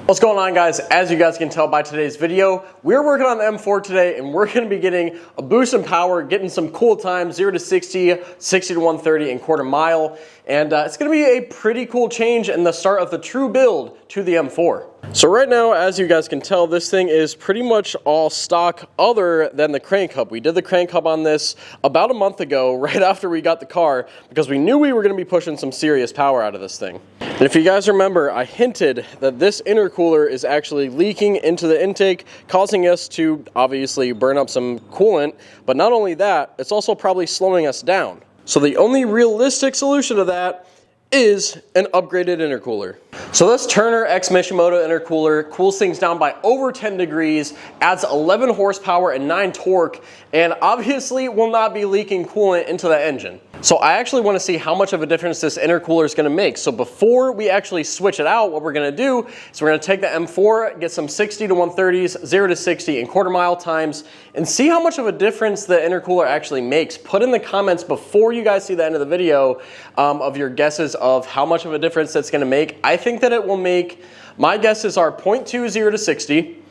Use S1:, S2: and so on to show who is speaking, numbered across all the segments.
S1: What's going on, guys? As you guys can tell by today's video, we're working on the M4 today, and we're going to be getting a boost in power, getting some cool times, 0 to 60, 60 to 130 and quarter mile. And it's going to be a pretty cool change in the start of the true build to the M4. So right now, as you guys can tell, this thing is pretty much all stock other than the crank hub. We did the crank hub on this about a month ago, right after we got the car, because we knew we were going to be pushing some serious power out of this thing. And if you guys remember, I hinted that this intercooler is actually leaking into the intake, causing us to obviously burn up some coolant, but not only that, it's also probably slowing us down. So the only realistic solution to that is an upgraded intercooler. So this Turner x Mishimoto intercooler cools things down by over 10 degrees, adds 11 horsepower and 9 torque, and obviously will not be leaking coolant into the engine. So I actually want to see how much of a difference this intercooler is going to make. So before we actually switch it out, what we're going to do is we're going to take the M4, get some 60 to 130s, 0 to 60 and quarter mile times, and see how much of a difference the intercooler actually makes. Put in the comments before you guys see the end of the video of your guesses of how much of a difference that's going to make. I think that it will make, my guesses are 0.2 0 to 60,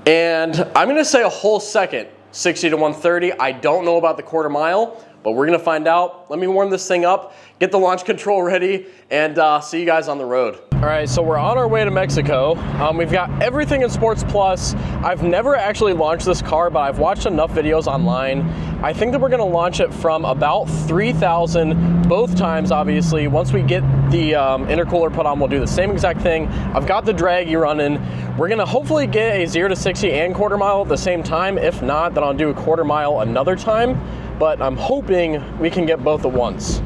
S1: and I'm going to say a whole second 60 to 130. I don't know about the quarter mile, but we're going to find out. Let me warm this thing up, get the launch control ready, and see you guys on the road. All right, so we're on our way to Mexico. We've got everything in Sports Plus. I've never actually launched this car, but I've watched enough videos online. I think that we're gonna launch it from about 3,000 both times, obviously. Once we get the intercooler put on, we'll do the same exact thing. I've got the draggy running. We're gonna hopefully get a 0 to 60 and quarter mile at the same time. If not, then I'll do a quarter mile another time. But I'm hoping we can get both at once.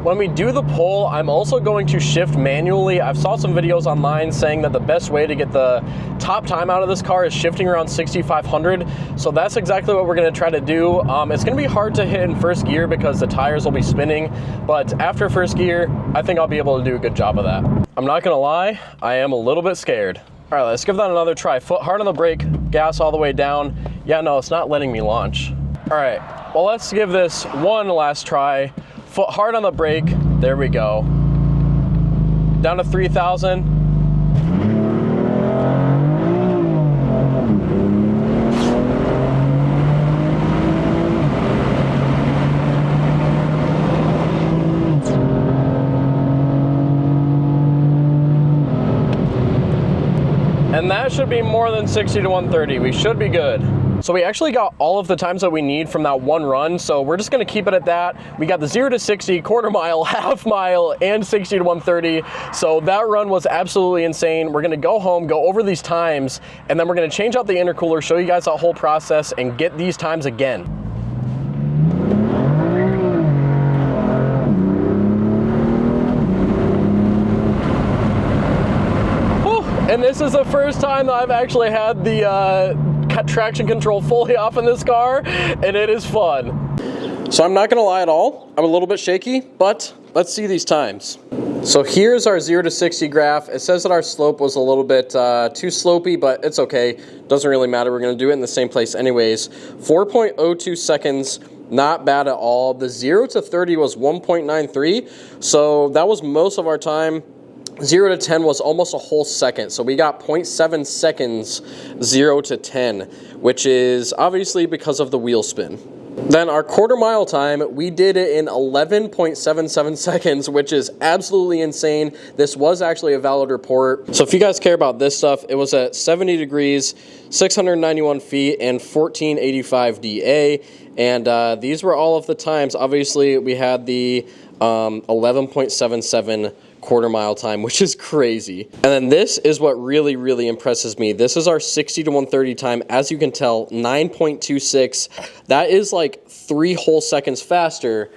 S1: When we do the pull, I'm also going to shift manually. I've saw some videos online saying that the best way to get the top time out of this car is shifting around 6,500. So that's exactly what we're gonna try to do. It's gonna be hard to hit in first gear because the tires will be spinning, but after first gear, I think I'll be able to do a good job of that. I'm not gonna lie, I am a little bit scared. All right, let's give that another try. Foot hard on the brake, gas all the way down. Yeah, no, it's not letting me launch. All right, well, let's give this one last try. Foot hard on the brake, there we go. Down to 3,000. And that should be more than 60 to 130. We should be good. So we actually got all of the times that we need from that one run, so we're just gonna keep it at that. We got the 0 to 60, quarter mile, half mile, and 60 to 130. So that run was absolutely insane. We're gonna go home, go over these times, and then we're gonna change out the intercooler, show you guys that whole process, and get these times again. Whew. And this is the first time that I've actually had the traction control fully off in this car, and it is fun. So I'm not gonna lie at all, I'm a little bit shaky, but let's see these times. So here's our 0 to 60 graph. It says that our slope was a little bit too slopey, but it's okay. Doesn't really matter, we're gonna do it in the same place anyways. 4.02 seconds, not bad at all. The 0 to 30 was 1.93, so that was most of our time. 0 to 10 was almost a whole second, so we got 0.7 seconds 0 to 10, which is obviously because of the wheel spin. Then our quarter mile time, we did it in 11.77 seconds, which is absolutely insane. This was actually a valid report. So if you guys care about this stuff, it was at 70 degrees, 691 feet, and 1485 DA. And these were all of the times. Obviously, we had the 11.77 quarter mile time, which is crazy. And then this is what really, really impresses me. This is our 60 to 130 time. As you can tell, 9.26. That is like 3 whole seconds faster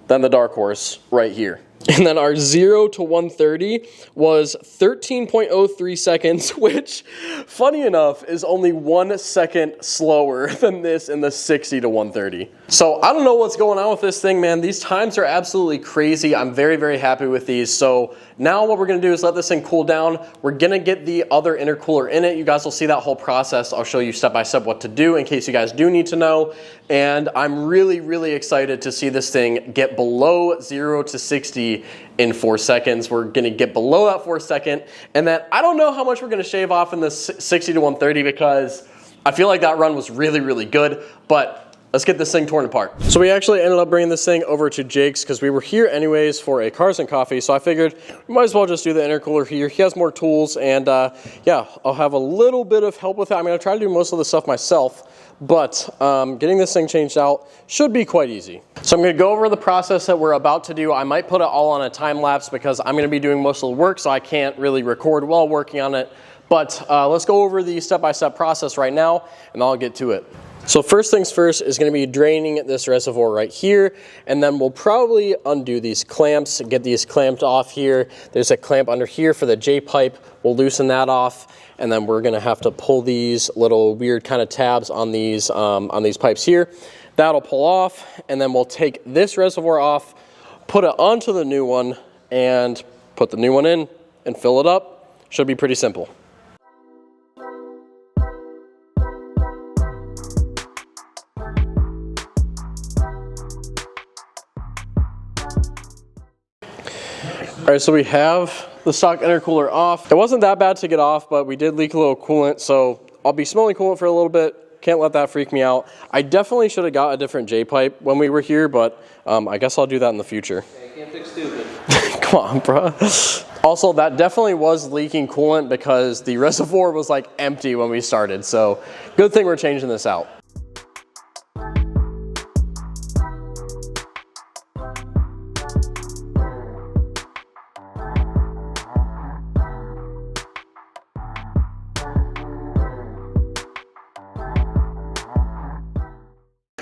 S1: than the Dark Horse right here. And then our 0 to 130 was 13.03 seconds, which, funny enough, is only 1 second slower than this in the 60 to 130. So I don't know what's going on with this thing, man. These times are absolutely crazy. I'm very, very happy with these. So now what we're gonna do is let this thing cool down. We're gonna get the other intercooler in it. You guys will see that whole process. I'll show you step by step what to do in case you guys do need to know. And I'm really, really excited to see this thing get below 0 to 60 60 in 4 seconds. We're gonna get below that 4 second, and then I don't know how much we're gonna shave off in the 60 to 130 because I feel like that run was really, really good, but let's get this thing torn apart. So we actually ended up bringing this thing over to Jake's because we were here anyways for a Cars and Coffee, so I figured we might as well just do the intercooler here. He has more tools, and yeah, I'll have a little bit of help with it. I mean, I try to do most of the stuff myself, but getting this thing changed out should be quite easy. So I'm gonna go over the process that we're about to do. I might put it all on a time lapse because I'm gonna be doing most of the work, so I can't really record while working on it. But let's go over the step-by-step process right now, and I'll get to it. So first things first is going to be draining this reservoir right here, and then we'll probably undo these clamps, get these clamped off here. There's a clamp under here for the J-pipe. We'll loosen that off, and then we're going to have to pull these little weird kind of tabs on these pipes here. That'll pull off, and then we'll take this reservoir off, put it onto the new one, and put the new one in and fill it up. Should be pretty simple. All right, so we have the stock intercooler off. It wasn't that bad to get off, but we did leak a little coolant, so I'll be smelling coolant for a little bit. Can't let that freak me out. I definitely should have got a different J-pipe when we were here, but I guess I'll do that in the future.
S2: Yeah, you can't fix stupid.
S1: Come on, bro. Also, that definitely was leaking coolant because the reservoir was like empty when we started, so good thing we're changing this out.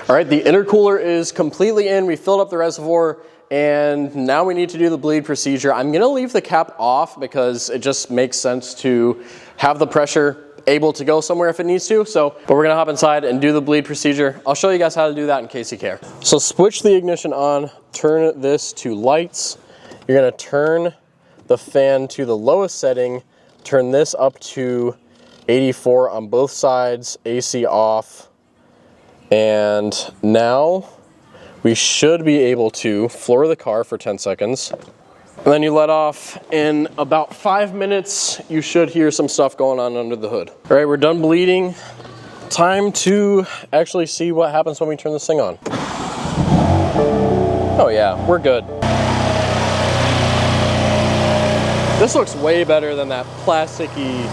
S1: All right, the intercooler is completely in. We filled up the reservoir, and now we need to do the bleed procedure. I'm gonna leave the cap off because it just makes sense to have the pressure able to go somewhere if it needs to. But we're gonna hop inside and do the bleed procedure. I'll show you guys how to do that in case you care. So switch the ignition on, turn this to lights. You're gonna turn the fan to the lowest setting, turn this up to 84 on both sides, AC off. And now we should be able to floor the car for 10 seconds. And then you let off. In about 5 minutes, you should hear some stuff going on under the hood. All right, we're done bleeding. Time to actually see what happens when we turn this thing on. Oh yeah, we're good. This looks way better than that plasticky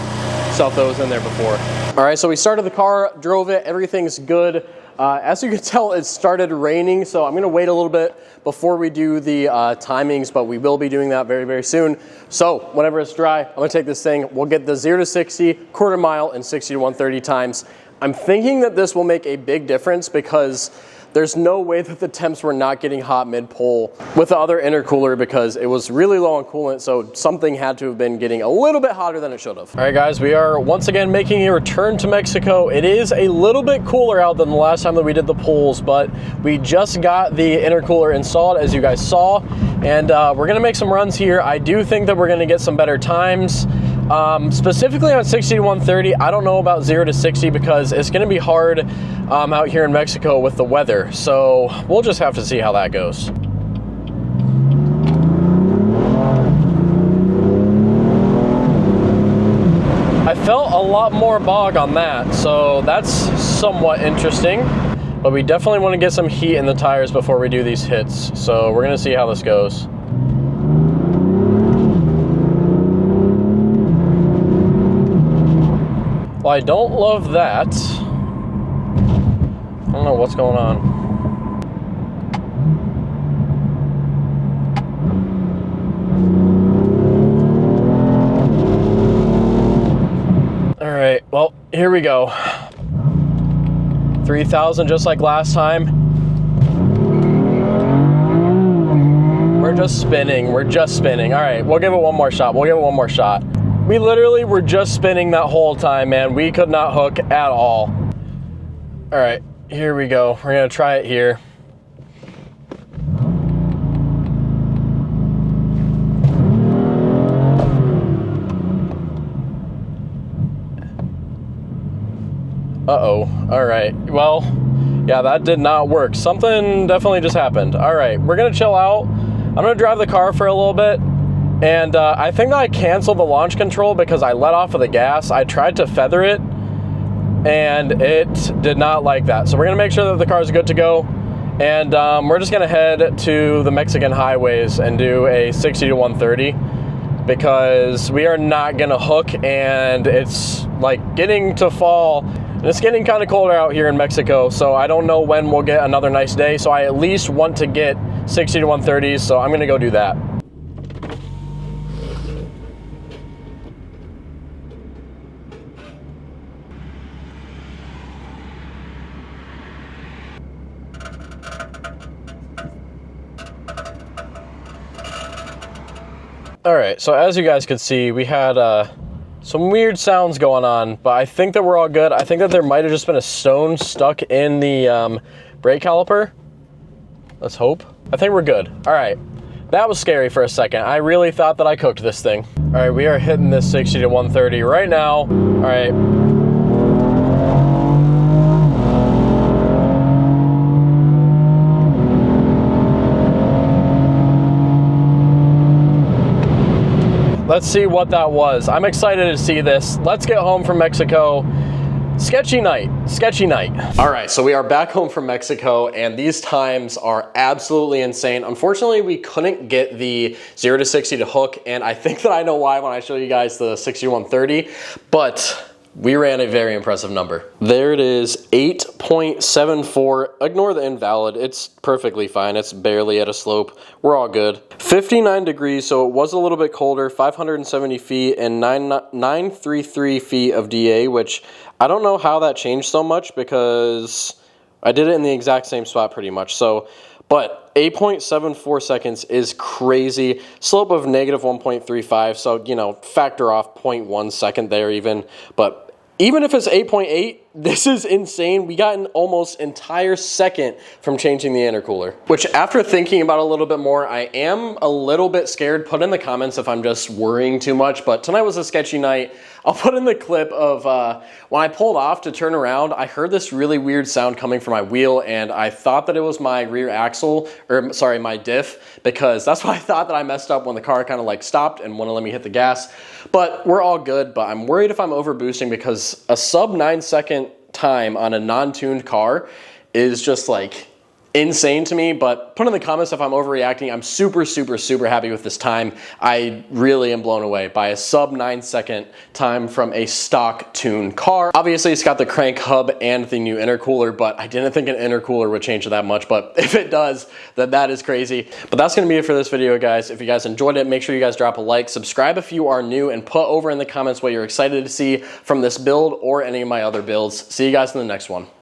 S1: stuff that was in there before. All right, so we started the car, drove it, everything's good. As you can tell, it started raining, so I'm gonna wait a little bit before we do the timings, but we will be doing that very, very soon. So whenever it's dry, I'm gonna take this thing, we'll get the 0 to 60, quarter mile, and 60 to 130 times. I'm thinking that this will make a big difference because there's no way that the temps were not getting hot mid-pull with the other intercooler because it was really low on coolant, so something had to have been getting a little bit hotter than it should have. All right, guys, we are once again making a return to Mexico. It is a little bit cooler out than the last time that we did the pulls, but we just got the intercooler installed, as you guys saw, and we're gonna make some runs here. I do think that we're gonna get some better times. Specifically on 60 to 130, I don't know about 0 to 60 because it's going to be hard out here in Mexico with the weather. So we'll just have to see how that goes. I felt a lot more bog on that, so that's somewhat interesting. But we definitely want to get some heat in the tires before we do these hits. So we're going to see how this goes. Well, I don't love that. I don't know what's going on. All right, well, here we go. 3,000 just like last time. We're just spinning, All right, we'll give it one more shot. We literally were just spinning that whole time, man. We could not hook at all. All right, here we go. We're gonna try it here. Uh-oh, all right. Well, yeah, that did not work. Something definitely just happened. All right, we're gonna chill out. I'm gonna drive the car for a little bit, and I think that I canceled the launch control because I let off of the gas. I tried to feather it, and it did not like that. So we're gonna make sure that the car is good to go, and we're just gonna head to the Mexican highways and do a 60 to 130 because we are not gonna hook, and it's like getting to fall. And it's getting kind of colder out here in Mexico, so I don't know when we'll get another nice day. So I at least want to get 60 to 130s, so I'm gonna go do that. All right, so as you guys could see, we had some weird sounds going on, but I think that we're all good. I think that there might have just been a stone stuck in the brake caliper. Let's hope. I think we're good. All right, that was scary for a second. I really thought that I cooked this thing. All right, we are hitting this 60 to 130 right now. All right. Let's see what that was. I'm excited to see this. Let's get home from Mexico. Sketchy night, sketchy night. All right, so we are back home from Mexico, and these times are absolutely insane. Unfortunately, we couldn't get the 0 to 60 to hook, and I think that I know why when I show you guys the 60 to 130, but we ran a very impressive number. There it is, 8.74. Ignore the invalid, it's perfectly fine. It's barely at a slope. We're all good. 59 degrees, so it was a little bit colder, 570 feet and 933 feet of DA, which I don't know how that changed so much because I did it in the exact same spot pretty much. So, but 8.74 seconds is crazy. Slope of negative 1.35, so, you know, factor off 0.1 second there even. But even if it's 8.8, this is insane. We got an almost entire second from changing the intercooler. Which, after thinking about it a little bit more, I am a little bit scared. Put in the comments if I'm just worrying too much, but tonight was a sketchy night. I'll put in the clip of when I pulled off to turn around, I heard this really weird sound coming from my wheel, and I thought that it was my rear axle, or sorry, my diff, because that's why I thought that I messed up when the car kind of like stopped and wouldn't let me hit the gas. But we're all good, but I'm worried if I'm over boosting because a sub 9 second time on a non-tuned car is just like insane to me. But put in the comments if I'm overreacting. I'm super happy with this time. I really am blown away by a sub 9 second time from a stock tuned car. Obviously it's got the crank hub and the new intercooler, but I didn't think an intercooler would change it that much, but if it does, then that is crazy. But that's gonna be it for this video, guys. If you guys enjoyed it, make sure you guys drop a like, subscribe if you are new, and put over in the comments what you're excited to see from this build or any of my other builds. See you guys in the next one.